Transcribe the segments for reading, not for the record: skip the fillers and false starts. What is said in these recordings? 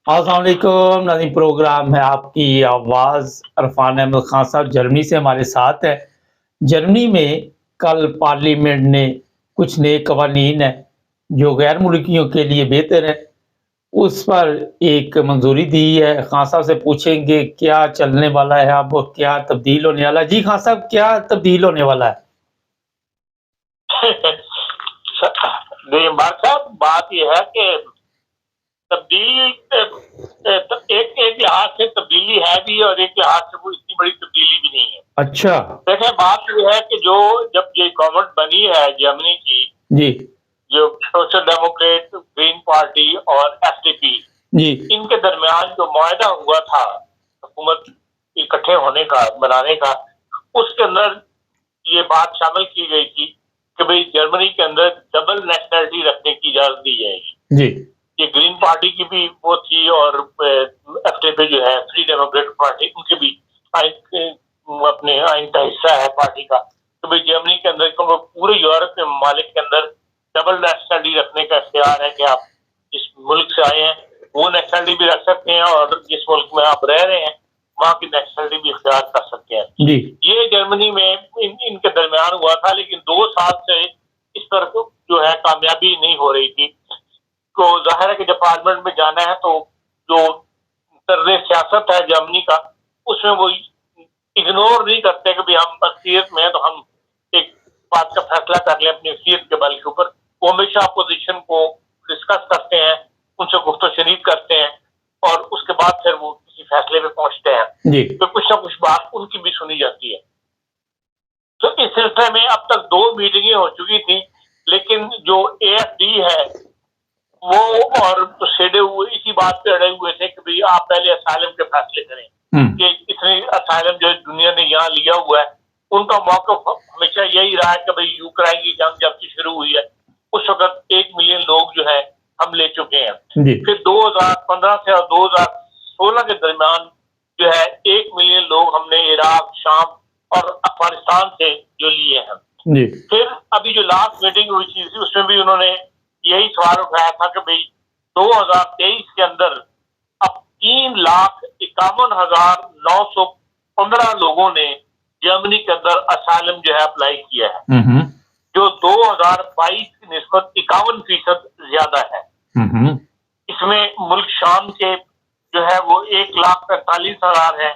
अस्सलाम वालेकुम नाज़रीन, प्रोग्राम है आपकी आवाज़। अरफान अहमद खान साहब जर्मनी से हमारे साथ हैं। जर्मनी में कल पार्लियामेंट ने कुछ नए कवानीन हैं जो गैर मुल्कियों के लिए बेहतर है, उस पर एक मंजूरी दी है। खान साहब से पूछेंगे क्या चलने वाला है, अब क्या तब्दील होने वाला है। जी खान साहब, क्या तब्दील होने वाला है? देखिए बात साहब, बात यह है कि तब्दीली एक एक लिहाज से तब्दीली है भी और एक लिहाज से वो इतनी बड़ी तब्दीली भी नहीं है। अच्छा। देखिए बात यह है कि जो जब ये गवर्नमेंट बनी है जर्मनी की, जी। जो सोशल डेमोक्रेट, ग्रीन पार्टी और एसडीपी, जी। इनके दरमियान जो मुआहदा हुआ था हुकूमत इकट्ठे होने का, बनाने का, उसके अंदर ये बात शामिल की गई थी कि भाई जर्मनी के अंदर डबल नेशनलिटी रखने की इजाजत दी जाएगी। जी। ये ग्रीन पार्टी की भी वो थी और एफडीपी जो है फ्री डेमोक्रेटिक पार्टी, उनके भी अपने आइन का हिस्सा है पार्टी का। तो भाई जर्मनी के अंदर पूरे यूरोप के ममालिक के अंदर डबल नेशनलिटी रखने का इख्तियार है कि आप जिस मुल्क से आए हैं वो नेशनलिटी भी रख सकते हैं और जिस मुल्क में आप रह रहे हैं वहाँ की नेशनलिटी भी इख्तियार कर सकते हैं। जी। ये जर्मनी में इनके दरमियान हुआ था, लेकिन 2 साल से इस पर जो है कामयाबी नहीं हो रही थी। तो जाहिर है कि जब पार्लियामेंट में जाना है तो जो तर्ज सियासत है जर्मनी का, उसमें वो इग्नोर नहीं करते कि भाई हम अक्सियत में हैं तो हम एक बात का फैसला कर लें अपनी अक्सियत के बल के ऊपर। वो हमेशा अपोजिशन को डिस्कस करते हैं, उनसे गुफ्तगू करते हैं और उसके बाद फिर वो किसी फैसले पे पहुंचते हैं। जी। तो कुछ ना कुछ बात उनकी भी सुनी जाती है। तो इस सिलसिले में अब तक 2 मीटिंगें हो चुकी थी, लेकिन जो एएफडी है वो और तो सेडे हुए इसी बात पे अड़े हुए थे कि भाई आप पहले असाइलम के फैसले करें कि इतने असाइलम जो दुनिया ने यहाँ लिया हुआ है। उनका मौक़िफ़ हमेशा यही रहा है कि भाई यूक्रेन की जंग जब से शुरू हुई है उस वक्त 1 मिलियन लोग जो है हम ले चुके हैं। फिर 2015 से और 2016 के दरमियान जो है 1 मिलियन लोग हमने इराक, शाम और अफगानिस्तान से जो लिए हैं। फिर अभी जो लास्ट मीटिंग हुई थी उसमें भी उन्होंने यही सवाल उठाया था कि भाई 2023 के अंदर अब 3,51,915 लोगों ने जर्मनी के अंदर असाइलम जो है अप्लाई किया है, जो 2022 की निस्बत 51% ज्यादा है। इसमें मुल्क शाम के जो है वो 1,45,000 है,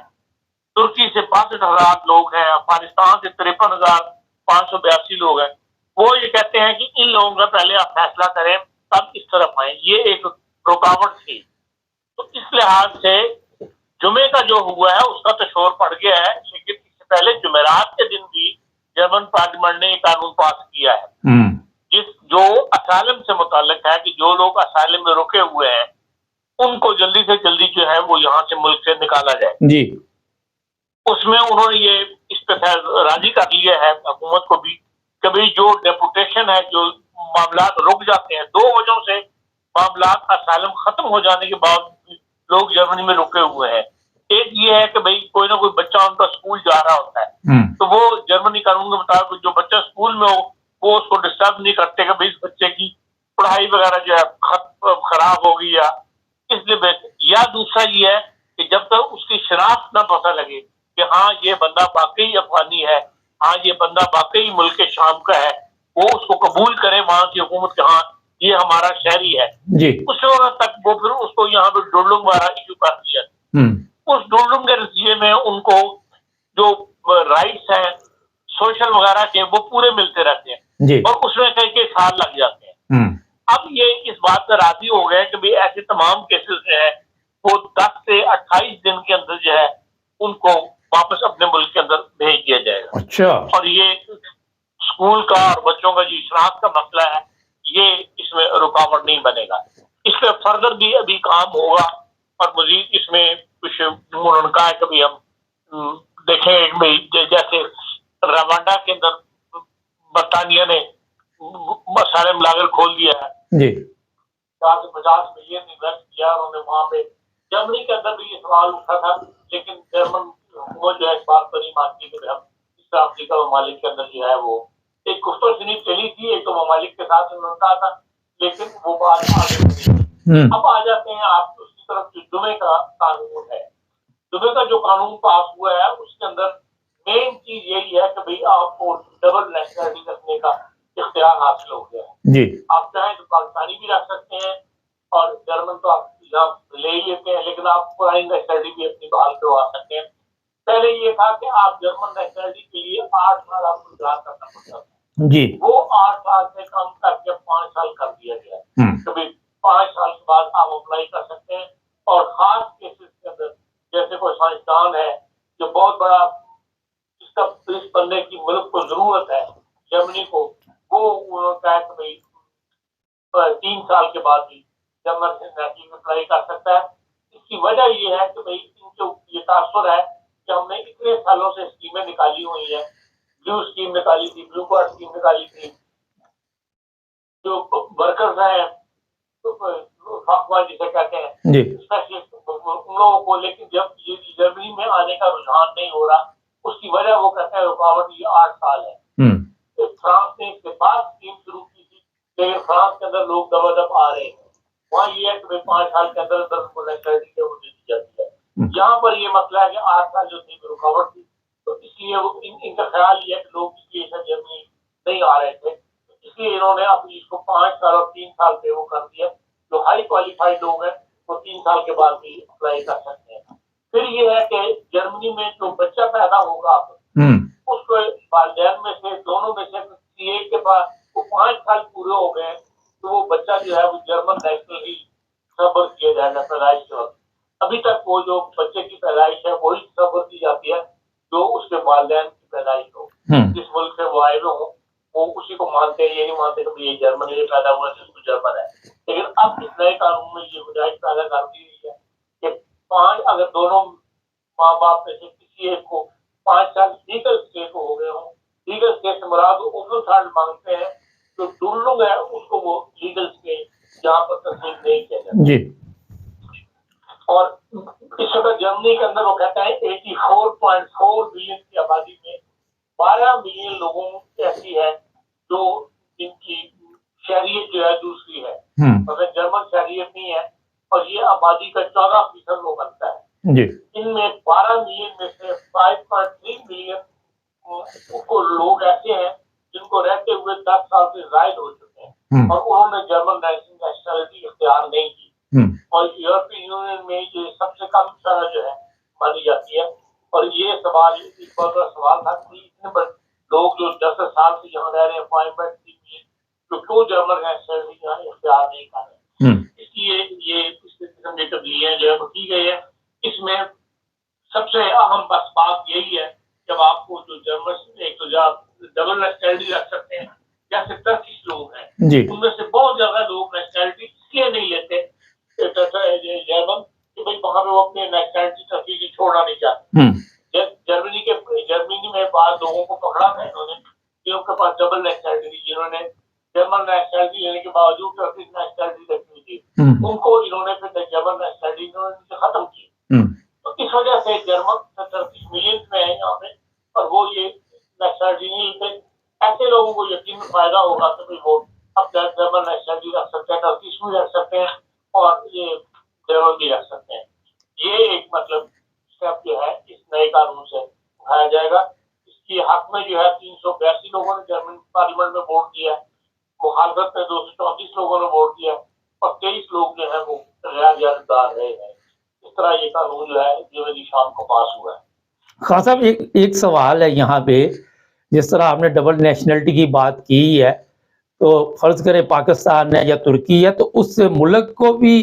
तुर्की से 62,000 लोग हैं, अफगानिस्तान से 53,582 लोग हैं। वो ये कहते हैं कि इन लोगों का पहले आप फैसला करें तब इस तरफ आए। ये एक रुकावट थी। तो इस लिहाज से जुमे का जो हुआ है उसका तो शोर पड़ गया है, लेकिन इससे पहले जुमेरात के दिन भी जर्मन पार्लियामेंट ने एक कानून पास किया है जो असाइलम से मुताल्लिक है कि जो लोग असाइलम में रुके हुए हैं उनको जल्दी से जल्दी जो है वो यहाँ से मुल्क से निकाला जाए। जी। उसमें उन्होंने ये इस पे राजी कर लिया है हुकूमत को भी, कभी जो डेपुटेशन है, जो मामला रुक जाते हैं 2 वजहों से, मामला असाइलम खत्म हो जाने के बाद लोग जर्मनी में रुके हुए हैं। एक ये है कि भाई कोई ना कोई बच्चा उनका स्कूल जा रहा होता है तो वो जर्मनी कानून के मुताबिक जो बच्चा स्कूल में हो वो उसको डिस्टर्ब नहीं करते कि भाई इस बच्चे की पढ़ाई वगैरह जो है खराब होगी इसलिए। या दूसरा ये है कि जब तक उसकी शनाख्त ना पता लगे कि हाँ ये बंदा वाकई अफगानी है, हाँ ये बंदा वाकई मुल्क शाम का है, वो उसको कबूल करे वहां की हुकूमत के, हाँ ये हमारा शहरी है जी। उस वक्त तक वो फिर उसको यहाँ पे डोडलुंग वाला इशू कर दिया। उस डोडलुंग के नतीजे में उनको जो राइट्स हैं सोशल वगैरह के वो पूरे मिलते रहते हैं जी। और उसमें कई साल लग जाते हैं। अब ये इस बात पर राजी हो गए कि भाई ऐसे तमाम केसेस जो है वो 10 से 28 दिन के अंदर जो है उनको वापस अपने मुल्क के अंदर भेज दिया जाएगा। अच्छा। और ये स्कूल का और बच्चों का जो शनाख्त का मसला है ये इसमें रुकावट नहीं बनेगा। इस पर फर्दर भी अभी काम होगा और मजीद इसमें कुछ उन्होंने कहा है कि भाई हम देखें भाई जैसे रवांडा के अंदर बरतानिया ने सारे मिलाकर खोल दिया है जी। 50 मिलियन इन्वेस्ट किया उन्होंने वहां पे। जर्मनी के अंदर भी ये सवाल उठा था, लेकिन जर्मन हुकूमत जो है इस बात पर नहीं मानती कि हम इस अफ्रीका ममालिक के अंदर जो है वो एक गुफ्तगू चली थी एक तो ममालिक के साथ उन्होंने कहा था, लेकिन वो बात आगे बढ़ी। अब आ जाते हैं आप उसकी तरफ जो जुमे का कानून है। जुमे का जो कानून पास हुआ है उसके अंदर मेन चीज यही है कि भाई आपको डबल नेशनलिटी रखने का इख्तियार हासिल हो गया है जी। आप चाहें तो पाकिस्तानी भी रख सकते हैं और जर्मन तो आप यहाँ ले ही लेते हैं, लेकिन आप पुरानी नेशनलिटी भी अपनी बहाल करवा सकते हैं। पहले ये था कि आप जर्मन नेशनलिटी के लिए 8 साल आपको इंतजार करना पड़ता था जी। वो 8 साल से कम करके 5 साल कर दिया गया। कभी 5 साल के बाद आप अप्लाई कर सकते हैं और खास केसेस के अंदर जैसे कोई साइंसदान है जो बहुत बड़ा जिसका इस बनने की मुल्क को जरूरत है जर्मनी को, वो उन्होंने कहा कि भाई 3 साल के बाद भी जर्मन से नेशनलिटी अप्लाई कर सकता है। इसकी वजह ये है कि भाई इनके ये तासुर है कि हमने इतने सालों से स्कीमें निकाली हुई है, ब्लू स्कीम निकाली थी, ब्लू कार्ड स्कीम निकाली थी, जो वर्कर्स हैं जिसे कहते हैं स्पेशलिस्ट उन लोगों को, लेकिन जब ये जर्मनी में आने का रुझान नहीं हो रहा उसकी वजह वो कहते हैं रुकावट ये 8 साल है। फ्रांस ने इसके बाद स्कीम शुरू की थी, लेकिन फ्रांस के अंदर लोग दबादब आ रहे हैं। वहाँ ये है कि 5 साल के अंदर अंदर उनको नेशनलिटी वो दे दी जाती है। यहाँ पर ये मसला है कि 8 साल जो थी रुकावट थी, तो इसलिए इनका ख्याल ये है कि लोग इसलिए जर्मनी नहीं आ रहे थे, इसलिए इन्होंने अपनी इसको 5 साल और 3 साल पे वो कर दिया। जो हाई क्वालिफाइड लोग हैं वो 3 साल के बाद भी अप्लाई कर सकते हैं। फिर ये है कि जर्मनी में जो बच्चा पैदा होगा उसको वालिदैन में से दोनों में से किसी एक के पास वो 5 साल पूरे हो गए तो वो बच्चा जो है वो जर्मन नेशनल ही सबर किया जाएगा पैदाइश के वक्त। अभी तक वो जो बच्चे की पैदाइश है वही सबर की जाती है जो उसके वालिदैन की पैदाइश हो, जिस मुल्क से वो आए हो वो उसी को मानते हैं। ये नहीं मानते कि ये जर्मन में पैदा हुआ है तो जर्मन है। लेकिन अब इस नए कानून में ये गुंजाइश पैदा कर दी गई है कि 5 अगर दोनों माँ बाप में से किसी एक को 5 साल लीगल स्टे को हो गए हों, लीगल स्टे से मुराद ओपन साल मांगते हैं, जो डुल्लुंग है उसको वो लीगल स्टे यहाँ पर तस्लीम नहीं किया जाता जी। और इस वक्त जर्मनी के अंदर वो कहते हैं 84.4 मिलियन की आबादी में 12 मिलियन लोगों ऐसी है जो जिनकी शहरियत जो है दूसरी है, मतलब जर्मन शहरियत नहीं है, और ये आबादी का 14% लोग बनता है जी। इनमें 12 मिलियन में से 5.3 मिलियन को लोग ऐसे हैं जिनको रहते हुए 10 साल से जायद हो चुके हैं और उन्होंने जर्मन नेशनलिटी इख्तियार नहीं की। और यूरोपियन यूनियन में ये सबसे कम तरह जो है मानी जाती है। और ये सवाल इस पर सवाल था कि इतने बड़े लोग जो 10 साल से यहाँ रह रहे हैं 5.3 तो क्यों जर्मन नेशनलिटी यहाँ इख्तियार नहीं कर रहे, इसलिए ये इस किस्म की तब्दीलियां जो है वो की गई है। इसमें सबसे अहम बस बात यही है जब आपको जो जर्मन एक तो डबल नेशनलिटी रख सकते हैं, जैसे 30 लोग हैं उनमें से बहुत ज्यादा लोग नेशनलिटी इसलिए नहीं लेते जर्मन कि भाई वहां पे वो अपने नेशनलिटी तस्वीर छोड़ना नहीं चाहते। जर्मनी में बाद लोगों को पकड़ा था इन्होंने कि उनके पास डबल नेशनलिटी, जिन्होंने जर्मन नेशनलिटी लेने के बावजूद टर्किश नेशनलिटी रखी थी उनको इन्होंने फिर जर्मन नेशनलिटी खत्म की। तो इस वजह से जर्मन 30 मिलियन में है यहाँ पे और वो ये नेशनलिटी नहीं लेते। ऐसे लोगों को यकीन फायदा होगा तो भाई वो अपना जर्मन नेशनलिटी रख सकते हैं, टर्किश भी रख सकते हैं और ये जर्मन भी रख सकते हैं। ये एक मतलब स्टेप जो है इस नए कानून से उठाया जाएगा। इसकी हक में जो है 382 लोगों ने जर्मन पार्लियामेंट में वोट दिया, मुखालफत में 234 लोगों ने वोट दिया और 23 लोग जो है वो गैर जानबदार रहे हैं। इस तरह ये कानून जो है जुमे शाम को पास हुआ है। खान साहब एक सवाल है यहाँ पे, जिस तरह आपने डबल नेशनलिटी की बात की है तो फर्ज करें पाकिस्तान है या तुर्की है तो उस मुल्क को भी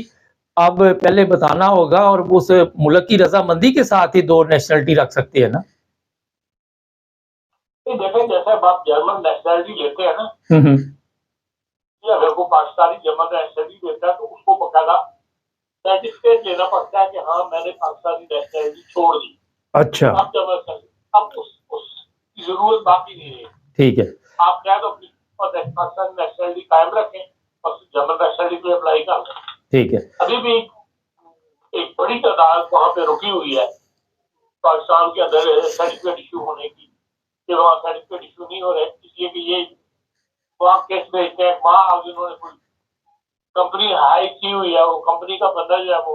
अब पहले बताना होगा और उस मुल्क की रजामंदी के साथ ही 2 नेशनलिटी रख सकते हैं ना। देखें जैसे आप जर्मन नेशनलिटी लेते हैं ना, अगर वो पाकिस्तानी जर्मन नेशनलिटी लेता है तो उसको बकायदा सर्टिफिकेट लेना पड़ता है कि हाँ मैंने पाकिस्तानी नेशनलिटी छोड़ दी। अच्छा, अब उसकी जरूरत बाकी नहीं है। ठीक है, आप क्या तो अपनी पाकिस्तानी नेशनलिटी कायम रखें और जर्मन नेशनलिटी पे अप्लाई कर दें। ठीक है, अभी भी एक बड़ी तादाद वहाँ पे रुकी हुई है पाकिस्तान के अंदर सर्टिफिकेट इशू होने की, कि वहाँ सर्टिफिकेट इशू नहीं हो रहे इसलिए कि ये वहाँ केस भेजते हैं। वहाँ जिन्होंने कोई कंपनी हाई की हुई है वो कंपनी का बंदा जो है वो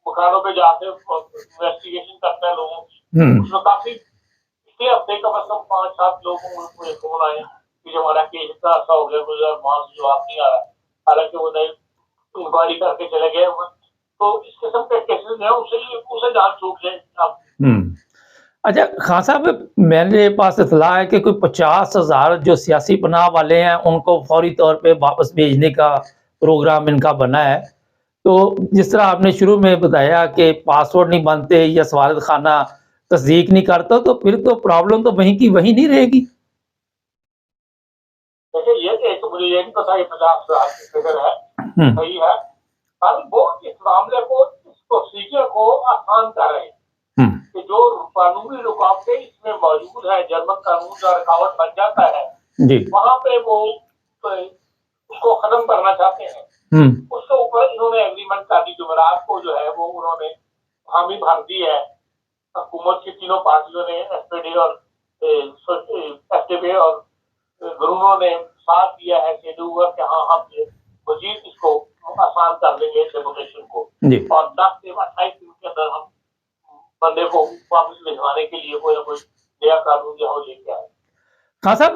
मकानों पे जाके इन्वेस्टिगेशन करता है लोगों की। उसमें काफी पिछले हफ्ते कम से कम 5-7 लोगों को मुझे फोन आए कि हमारा केस इतना अच्छा हो गया, मुझे वहां से जवाब नहीं आ रहा, हालांकि वो नहीं इंक्वायरी करके चले गए। तो इस किस्म के केसेस जो है उसे जान छूट जाए आप। अच्छा खान साहब, मेरे पास इतला है कि कोई 50,000 जो सियासी पनाह वाले हैं उनको फौरी तौर पे वापस भेजने का प्रोग्राम इनका बना है। तो जिस तरह आपने शुरू में बताया कि पासवर्ड नहीं बनते या सवारत खाना तस्दीक नहीं करता, तो फिर तो प्रॉब्लम तो वहीं की वहीं नहीं रहेगी। देखिए ये तो मुझे ये नहीं पता ये 50,000 की फिगर है सही है, पर वो इस मामले को, इस प्रोसीजर को आसान कर रहे हैं कि जो कानूनी रुकावटें इसमें मौजूद है, जर्मन कानून का रुकावट बन जाता है जी, वहां पे वो उसको खत्म करना चाहते हैं। उसके ऊपर इन्होंने एग्रीमेंट कर दी, जुमेरात को जो है वो उन्होंने हामी भर दी है। हुकूमत की तीनों पार्टियों ने, एसपीडी और एफटीपी और ग्रुमों ने साथ दिया है कि कि हाँ हम ये मजीद इसको आसान कर देंगे डेमोक्रेशन को, और 10 से 28 दिन के अंदर हम बंदे को वापस भिजवाने के लिए कोई ना कोई नया कानून जो है लेके आए। हाँ साहब,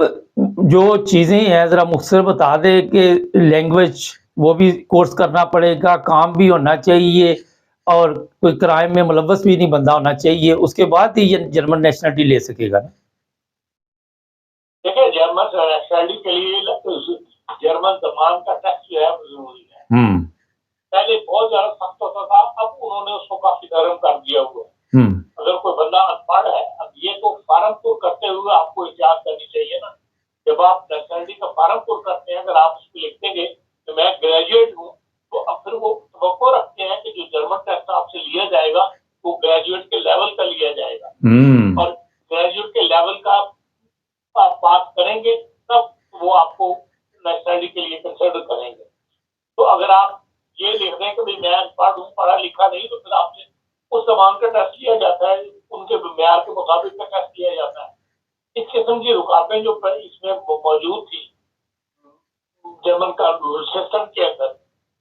जो चीज़ें हैं ज़रा मुख्तसर बता दें कि लैंग्वेज वो भी कोर्स करना पड़ेगा, काम भी होना चाहिए और कोई क्राइम में मुलव्वस भी नहीं बंदा होना चाहिए, उसके बाद ही ये जर्मन नेशनलिटी ले सकेगा ना। देखिए जर्मन नेशनलिटी के लिए जर्मन जबान का टेस्ट जो है वो जरूरी है। पहले बहुत ज्यादा सख्त होता था, अब उन्होंने उसको काफी नरम कर दिया हुआ है। अगर कोई बंदा अनपढ़ है, अब ये तो फार्म पुर करते हुए आपको एहतियात करनी चाहिए ना। जब आप नेशनलिटी का फार्म पुर करते हैं, अगर आप उसको लिख देंगे कि मैं ग्रेजुएट हूँ, तो अब फिर वो तवक्को रखते हैं कि जो जर्मन टेस्ट आपसे लिया जाएगा वो ग्रेजुएट के लेवल का लिया जाएगा, और ग्रेजुएट के लेवल का आप बात करेंगे तब वो आपको नेशनलिटी के लिए कंसिडर करेंगे। तो अगर आप ये लिख दें कि भाई मैं अनपढ़ हूँ, पढ़ा लिखा नहीं, तो फिर आपसे उस जबान का टेस्ट लिया जाता है, उनके म्यार के मुताबिक का टेस्ट लिया जाता है। इस किस्म की रुकावटें जो इसमें मौजूद थी जर्मन का सिस्टम के अंदर,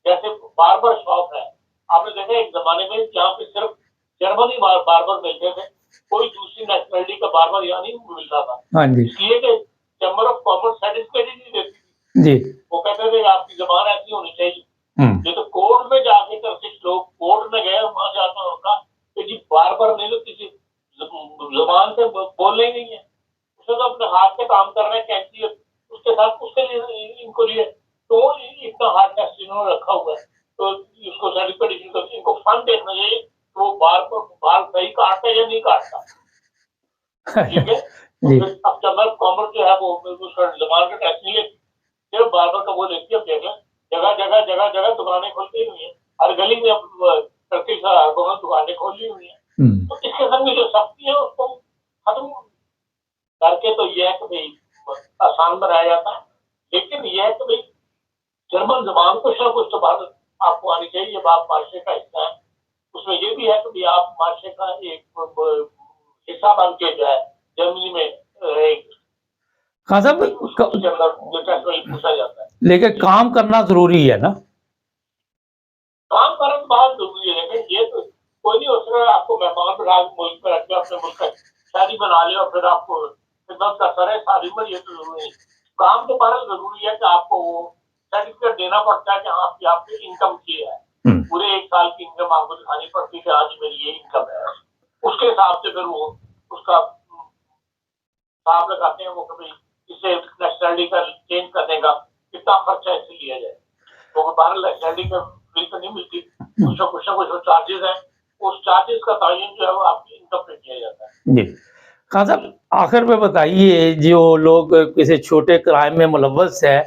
जैसे बार्बर शॉप है, आपने देखा एक जमाने में जहाँ पे सिर्फ जर्मन ही बार्बर मिलते थे, कोई दूसरी नेशनलिटी का बार्बर यहाँ नहीं मिलता था। हाँ जी, इसलिए कि चैम्बर ऑफ कॉमर्स सर्टिफिकेट ही नहीं देती थी जी, वो कहते थे आपकी जबान ऐसी होनी चाहिए। ये तो कोर्ट में जाके करते लोग कोर्ट में गए, वहां जाकर होगा कि जी बार नहीं, तो किसी जुबान से बोलने ही नहीं है, उसे तो अपने हाथ से काम कर रहे हैं कैंची, उसके साथ उसके लिए इनको लिए तो इतना हार्ड टेस्ट इन्होंने रखा हुआ है। तो इसको सर्टिफिकेट इनको फन देखना चाहिए तो वो बाल सही काटता है या नहीं काटता, ठीक है। अब चैम्बर ऑफ कॉमर्स जो है वो जुबान का टेस्ट नहीं लेती, सिर्फ बार्बर का वो लेती है। देख लें जगह जगह जगह जगह दुकानें खुलती हुई हैं, हर गली में अब दुकानें खोली हुई हैं। तो इस किस्म की जो सख्ती है उसको खत्म करके तो ये है कि भाई आसान बनाया जाता है, लेकिन ये है कि भाई जर्मन जबान कुछ ना कुछ तो बात आपको आनी चाहिए जब आप माशरे का हिस्सा है। उसमें ये भी है कि भाई आप माशरे का एक हिस्सा बन के जो है जर्मनी में रहेंगे। हाँ साहब, पूछा जाता है, लेकिन काम करना जरूरी है ना। काम करना तो बहुत जरूरी है, लेकिन ये तो कोई नहीं हो सकता आपको मेहमान बिठा मुल्क में रख के अपने मुल्क का शादी बना ले और फिर आपको खिदमत का सर है शादी में, ये तो जरूरी है। काम तो बड़ा जरूरी है कि आपको वो सर्टिफिकेट देना पड़ता है कि आपकी आपकी इनकम की है, पूरे 1 साल की इनकम आपको दिखानी पड़ती है कि आज मेरी ये इनकम है। उसके हिसाब से फिर वो उसका हिसाब लगाते हैं वो कभी इसे नेशनलिटी का चेंज करने का कितना खर्चा इससे लिया जाए। तो बाहर नेशनलिटी का फ्री तो नहीं मिलती, कुछ ना कुछ चार्जेस है, उस चार्जेस का तयन जो है वो आपकी इनकम पे किया जाता है। जी खान साहब, आखिर में बताइए जो लोग किसी छोटे क्राइम में मुलव्वस है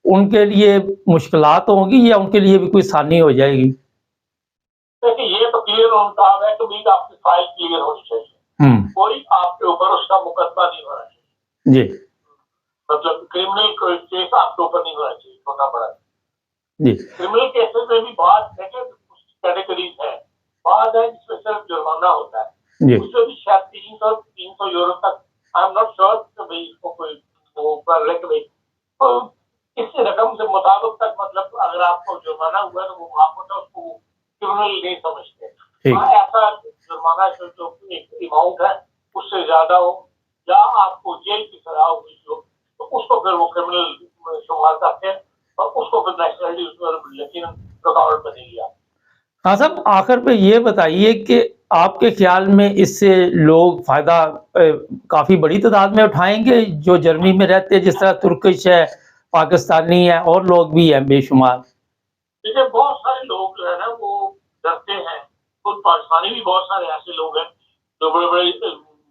उनके लिए मुश्किलात होंगी या उनके लिए भी कोई आसानी हो जाएगी? देखिए ये तो क्लियर होता है कि भाई आपकी फाइल क्लियर होनी चाहिए, कोई आपके ऊपर उसका मुकदमा नहीं होना चाहिए जी, मतलब क्रिमिनल केस आपके ऊपर नहीं होना चाहिए छोटा बड़ा जी। क्रिमिनल केसेस में भी बहुत कैटेगरीज है, बहुत है जिसमें सिर्फ जुर्माना होता है, उसमें भी शायद 300 यूरो तक, आई एम नॉट श्योर भाई इसको कोई वो कर ले भाई तो इस रकम से मुताबिक तक, मतलब अगर आपको जुर्माना हुआ है तो वो माफ होता है, उसको क्रिमिनल नहीं समझते। ठीक। हाँ, ऐसा जुर्माना जो एक अमाउंट है उससे ज्यादा हो या आपको जेल की सजा हुई हो तो उसको फिर वो क्रिमिनल शुमार करते हैं और उसको फिर नेशनलिटी लेकिन रुकावट बनेगी आप। हाँ साहब, आखिर पे ये बताइए कि आपके ख्याल में इससे लोग फ़ायदा काफ़ी बड़ी तादाद में उठाएँगे जो जर्मनी में रहते हैं, जिस तरह तुर्किश है, पाकिस्तानी है और लोग भी हैं बेशुमार? देखिए बहुत सारे लोग जो है ना वो डरते हैं, खुद पाकिस्तानी भी बहुत सारे ऐसे लोग हैं जो बड़े-बड़े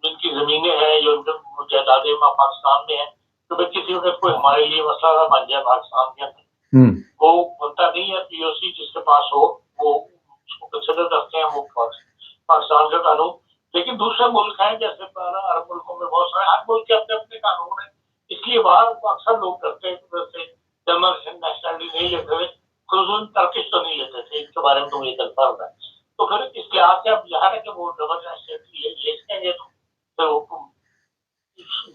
जिनकी ज़मीनें हैं या उनके जायदादें पाकिस्तान में हैं, तो भाई किसी वक़्त कोई हमारे लिए मसला ना बन जाए पाकिस्तान के अंदर। हुँ। वो बनता नहीं है पीओसी जिसके पास हो, वो उसको कंसिडर करते हैं वो पाकिस्तान का कानून। लेकिन दूसरे मुल्क हैं जैसे अरब मुल्कों में बहुत सारे, हर मुल्क के अपने-अपने कानून हैं। इसलिए बाहर अक्सर लोग करते हैं कि जैसे जर्मन नेशनैलिटी नहीं लेते थे, खुसूसन टर्किश तो नहीं लेते थे, इनके बारे में तो मुझे कंफर्म है। तो फिर इस लिहाज से अब ज़ाहिर है कि वो डबल नेशनैलिटी ले लेंगे तो फिर वो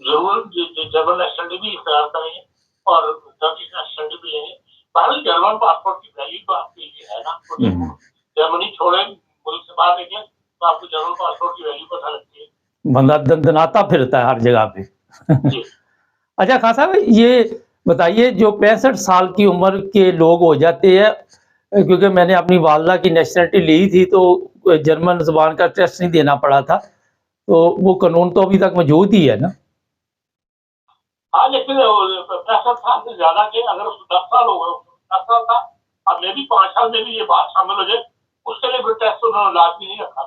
ज़रूर जर्मन नेशनैलिटी भी इख्तियार करेंगे और टर्किश नेशनैलिटी भी लेंगे। बहरहाल जर्मन पासपोर्ट की वैल्यू तो आपके लिए है ना, तो जब जर्मनी छोड़ें, मुल्क से बाहर निकलें, तो आपको जर्मन पासपोर्ट की वैल्यू पता लगती है। बंदा दनदनाता फिरता है हर जगह पे। जी। अच्छा खान साहब, ये बताइए जो 65 साल की उम्र के लोग हो जाते हैं, क्योंकि मैंने अपनी वालदा की नेशनैलिटी ली थी तो जर्मन ज़ुबान का टेस्ट नहीं देना पड़ा था, तो वो कानून तो अभी तक मौजूद ही है ना? हाँ, लेकिन 65 साल से ज़्यादा के अगर उसको 10 साल हो गए, 10 साल था, अब मे भी 5 साल में भी ये बात शामिल हो जाए, उसके लिए फिर टेस्ट उन्होंने लाज़मी नहीं रखा।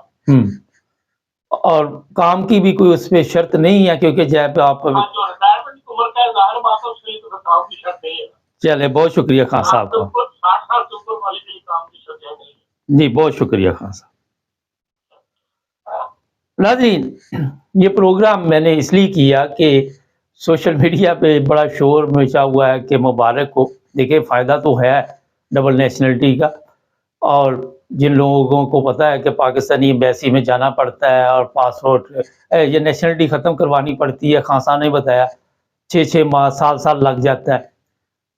और काम की भी कोई उसपे शर्त नहीं है क्योंकि जब आप हाँ, जो रिटायरमेंट की उम्र का ज़ाहिर बात है उसके लिए तो फिर काम की शर्त नहीं है। चलिए, बहुत शुक्रिया खान साहब का। 60 साल से ऊपर वाले के लिए काम की शर्त नहीं है। जी, बहुत शुक्रिया खान साहब। नाज़रीन, ये प्रोग्राम मैंने इसलिए किया कि सोशल मीडिया पे बड़ा शोर मचा हुआ है कि मुबारक हो। देखिए फ़ायदा तो है डबल नेशनैलिटी का, और जिन लोगों को पता है कि पाकिस्तानी एम्बेसी में जाना पड़ता है और पासपोर्ट ये नेशनैलिटी ख़त्म करवानी पड़ती है, खान साहब ने बताया 6-6 माह, साल-साल लग जाता है,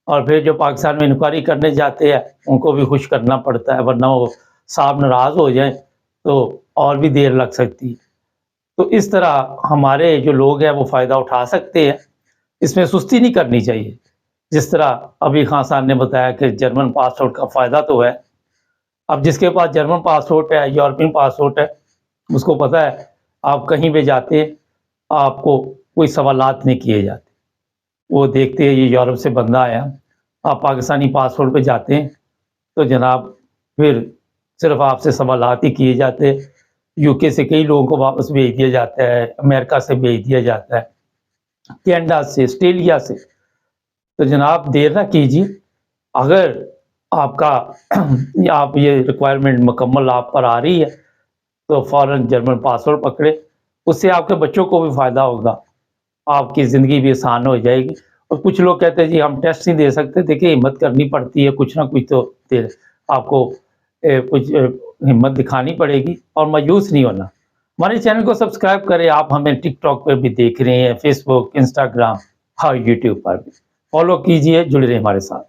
और फिर जो पाकिस्तान में इंक्वायरी करने जाते हैं उनको भी खुश करना पड़ता है, वरना वो साहब नाराज़ हो जाएँ तो और भी देर लग सकती है। तो इस तरह हमारे जो लोग हैं वो फ़ायदा उठा सकते हैं, इसमें सुस्ती नहीं करनी चाहिए। जिस तरह अभी खान साहब ने बताया कि जर्मन पासपोर्ट का फ़ायदा तो है। अब जिसके पास जर्मन पासपोर्ट है, यूरोपियन पासपोर्ट है, उसको पता है आप कहीं भी जाते हैं, आपको कोई सवालात नहीं किए जाते। वो देखते हैं ये यूरोप से बंदा आया, आप पाकिस्तानी पासपोर्ट पे जाते हैं, तो जनाब फिर सिर्फ़ आपसे सवालात ही किए जाते हैं। यूके से कई लोगों को वापस भेज दिया जाता है, अमेरिका से भेज दिया जाता है, कनाडा से, ऑस्ट्रेलिया से। तो जनाब देर ना कीजिए, अगर आपका आप ये रिक्वायरमेंट मुकम्मल आप पर आ रही है तो फ़ौरन जर्मन पासपोर्ट पकड़े, उससे आपके बच्चों को भी फ़ायदा होगा, आपकी ज़िंदगी भी आसान हो जाएगी। और कुछ लोग कहते हैं जी हम टेस्ट नहीं दे सकते, देखिए हिम्मत करनी पड़ती है, कुछ ना कुछ तो दे आपको कुछ हिम्मत दिखानी पड़ेगी और मायूस नहीं होना। हमारे चैनल को सब्सक्राइब करें, आप हमें टिकटॉक पे भी देख रहे हैं, फेसबुक, इंस्टाग्राम और यूट्यूब पर भी फॉलो कीजिए, जुड़े रहें हमारे साथ।